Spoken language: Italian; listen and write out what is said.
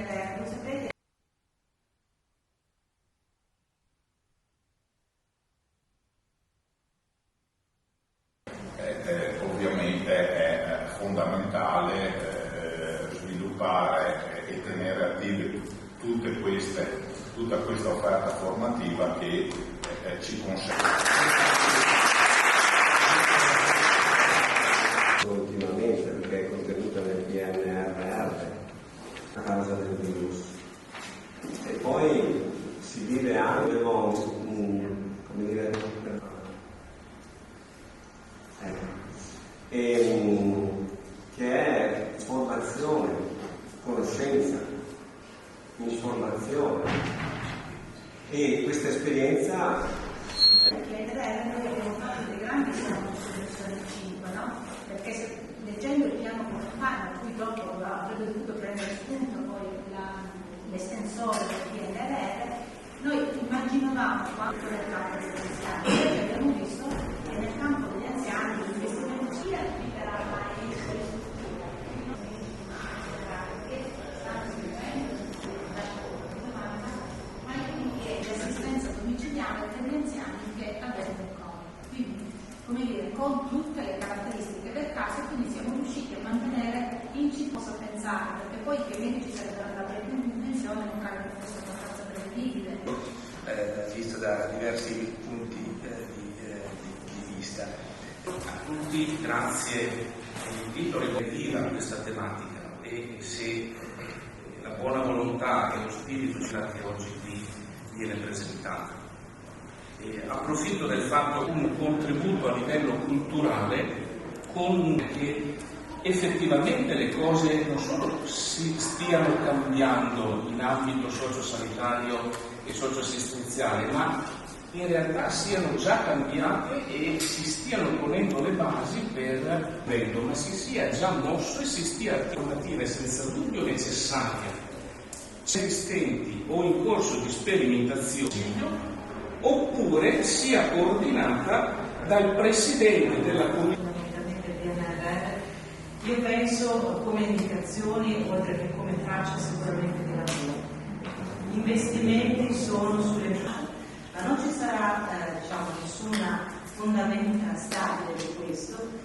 PNRR, lo sapete? Ovviamente è fondamentale sviluppare e tenere attive tutta questa offerta formativa che ci consente. Ultimamente, perché è contenuta nel PNRR a causa del virus. E poi si vive anche, come dire, che è formazione, conoscenza, informazione. E questa esperienza Noi abbiamo fatto dei grandi salti sulle soluzioni 5, no? Perché leggendo il piano comunitario, a cui dopo avrebbe dovuto prendere spunto poi l'estensore del PNRR, noi immaginavamo quanto nel campo degli anziani, perché abbiamo visto che nel campo degli anziani l'investimento sia era l'assistenza domiciliare per gli anziani che avevano il Covid. Quindi, come dire, con tutte le caratteristiche del caso, quindi siamo riusciti a mantenere in ci posso pensare, perché poi che medici sarebbero andati in pensione non credo che fosse abbastanza prevedibile. Visto da diversi punti di vista. A tutti grazie all'invito a rivedere questa tematica e se la buona volontà e lo spirito che oggi qui viene presentato. Approfitto del fatto un contributo a livello culturale con che effettivamente le cose non solo si stiano cambiando in ambito sociosanitario e socioassistenziale, ma in realtà siano già cambiate e si stiano ponendo le basi per ma si sia già mosso e si stia alternative senza dubbio necessarie, esistenti o in corso di sperimentazione, oppure sia coordinata dal Presidente della Commissione. Io penso come indicazioni, oltre che come traccia sicuramente di lavoro. Gli investimenti sono sulle ma non ci sarà nessuna fondamenta stabile di questo.